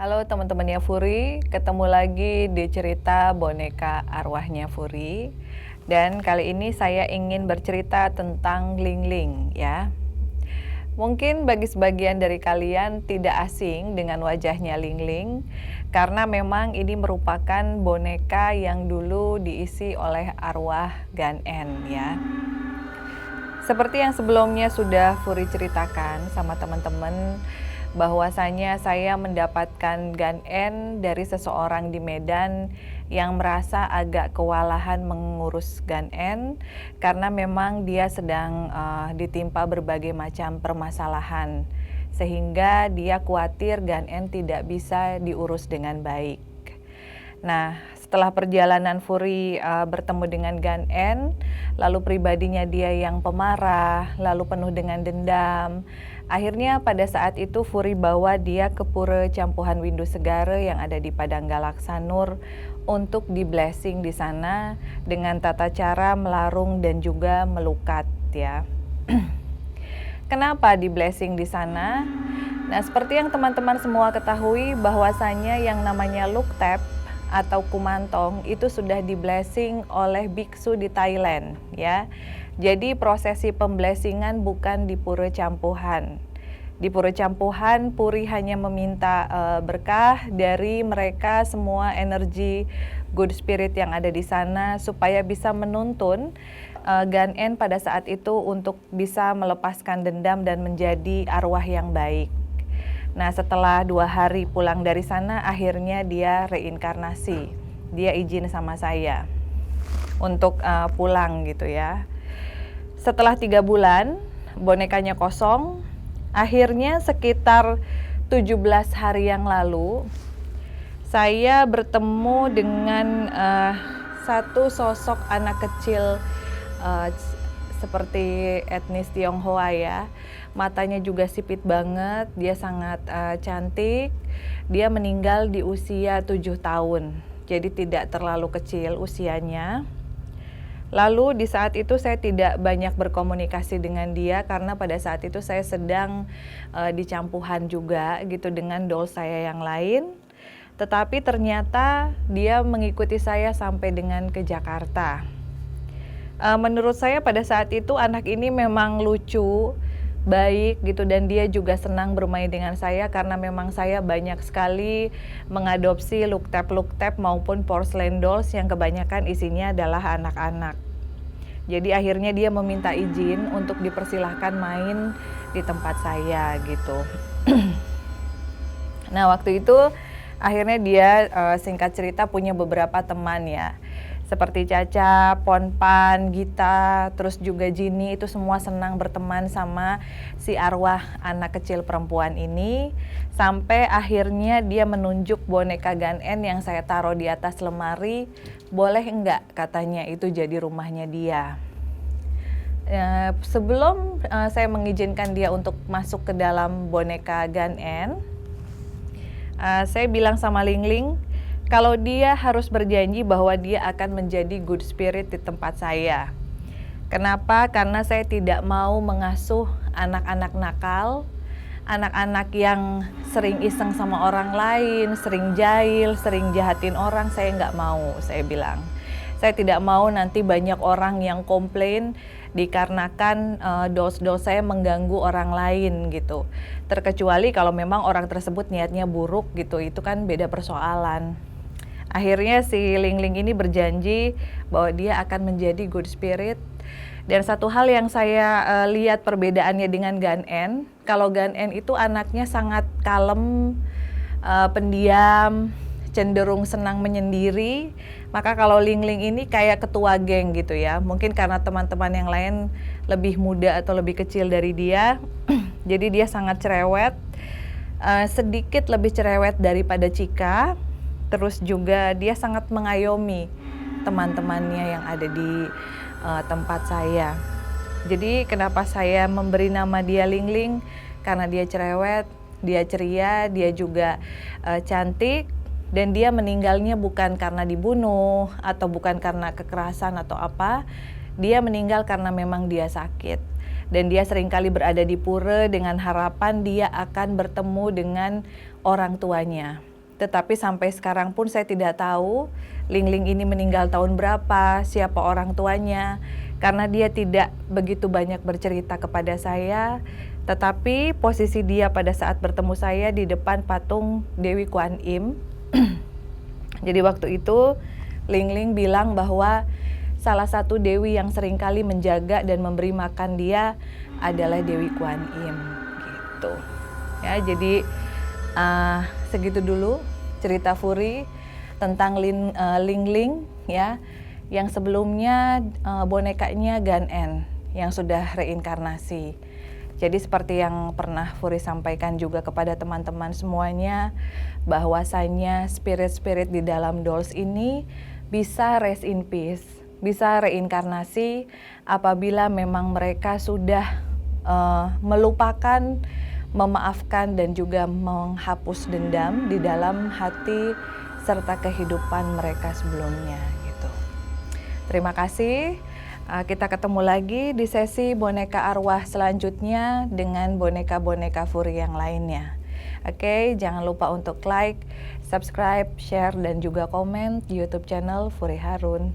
Halo teman-temannya Furi, ketemu lagi di cerita boneka arwahnya Furi. Dan kali ini saya ingin bercerita tentang Ling Ling ya. Mungkin bagi sebagian dari kalian tidak asing dengan wajahnya Ling Ling, karena memang ini merupakan boneka yang dulu diisi oleh arwah Gan En ya. Seperti yang sebelumnya sudah Furi ceritakan sama teman-teman, bahwasanya saya mendapatkan Gan En dari seseorang di Medan yang merasa agak kewalahan mengurus Gan En karena memang dia sedang ditimpa berbagai macam permasalahan, sehingga dia khawatir Gan En tidak bisa diurus dengan baik. Nah, setelah perjalanan Furi bertemu dengan Gan En, lalu pribadinya dia yang pemarah, lalu penuh dengan dendam. Akhirnya pada saat itu Furi bawa dia ke Pura Campuhan Windu Segara yang ada di Padang Galaksanur untuk di blessing di sana dengan tata cara melarung dan juga melukat ya. Kenapa di blessing di sana? Nah, seperti yang teman-teman semua ketahui bahwasanya yang namanya luktep atau kumantong itu sudah di blessing oleh biksu di Thailand ya. Jadi prosesi pemblessingan bukan di Pura Campuhan. Di Pura Campuhan Puri hanya meminta berkah dari mereka semua energi good spirit yang ada di sana supaya bisa menuntun Gan En pada saat itu untuk bisa melepaskan dendam dan menjadi arwah yang baik. Nah, setelah 2 hari pulang dari sana, akhirnya dia reinkarnasi. Dia izin sama saya untuk pulang gitu ya. Setelah 3 bulan, bonekanya kosong. Akhirnya sekitar 17 hari yang lalu, saya bertemu dengan satu sosok anak kecil seperti etnis Tionghoa ya. Matanya juga sipit banget, dia sangat cantik. Dia meninggal di usia 7 tahun, jadi tidak terlalu kecil usianya. Lalu di saat itu saya tidak banyak berkomunikasi dengan dia karena pada saat itu saya sedang di campuhan juga gitu dengan doll saya yang lain. Tetapi ternyata dia mengikuti saya sampai dengan ke Jakarta. Menurut saya pada saat itu anak ini memang lucu, baik gitu, dan dia juga senang bermain dengan saya karena memang saya banyak sekali mengadopsi luktep maupun porcelain dolls yang kebanyakan isinya adalah anak-anak. Jadi akhirnya dia meminta izin untuk dipersilahkan main di tempat saya gitu. Nah, waktu itu akhirnya dia singkat cerita punya beberapa teman ya. Seperti Caca, Ponpan, Gita, terus juga Jini, itu semua senang berteman sama si arwah anak kecil perempuan ini. Sampai akhirnya dia menunjuk boneka Gan En yang saya taruh di atas lemari. Boleh enggak katanya itu jadi rumahnya dia. Sebelum saya mengizinkan dia untuk masuk ke dalam boneka Gan En, saya bilang sama Ling Ling, kalau dia harus berjanji bahwa dia akan menjadi good spirit di tempat saya. Kenapa? Karena saya tidak mau mengasuh anak-anak nakal, anak-anak yang sering iseng sama orang lain, sering jahil, sering jahatin orang, saya nggak mau, saya bilang. Saya tidak mau nanti banyak orang yang komplain dikarenakan dolls-dolls saya mengganggu orang lain gitu. Terkecuali kalau memang orang tersebut niatnya buruk gitu, itu kan beda persoalan. Akhirnya si Ling Ling ini berjanji bahwa dia akan menjadi good spirit. Dan satu hal yang saya lihat perbedaannya dengan Gan En, kalau Gan En itu anaknya sangat kalem, pendiam, cenderung senang menyendiri. Maka kalau Ling Ling ini kayak ketua geng gitu ya. Mungkin karena teman-teman yang lain lebih muda atau lebih kecil dari dia, jadi dia sangat cerewet, sedikit lebih cerewet daripada Cika. Terus juga dia sangat mengayomi teman-temannya yang ada di tempat saya. Jadi kenapa saya memberi nama dia Ling Ling? Karena dia cerewet, dia ceria, dia juga cantik. Dan dia meninggalnya bukan karena dibunuh atau bukan karena kekerasan atau apa. Dia meninggal karena memang dia sakit. Dan dia seringkali berada di pura dengan harapan dia akan bertemu dengan orang tuanya. Tetapi sampai sekarang pun saya tidak tahu Ling Ling ini meninggal tahun berapa, siapa orang tuanya, karena dia tidak begitu banyak bercerita kepada saya. Tetapi posisi dia pada saat bertemu saya di depan patung Dewi Kuan Im. Jadi waktu itu Ling Ling bilang bahwa salah satu dewi yang seringkali menjaga dan memberi makan dia adalah Dewi Kuan Im gitu. Ya, jadi segitu dulu cerita Furi tentang Ling Ling ya, yang sebelumnya bonekanya Gan En yang sudah reinkarnasi. Jadi seperti yang pernah Furi sampaikan juga kepada teman-teman semuanya, bahwasanya spirit-spirit di dalam dolls ini bisa rest in peace, bisa reinkarnasi apabila memang mereka sudah melupakan, memaafkan dan juga menghapus dendam di dalam hati serta kehidupan mereka sebelumnya gitu. Terima kasih. Kita ketemu lagi di sesi boneka arwah selanjutnya dengan boneka-boneka Furi yang lainnya. Oke, jangan lupa untuk like, subscribe, share dan juga komen di YouTube channel Furi Harun.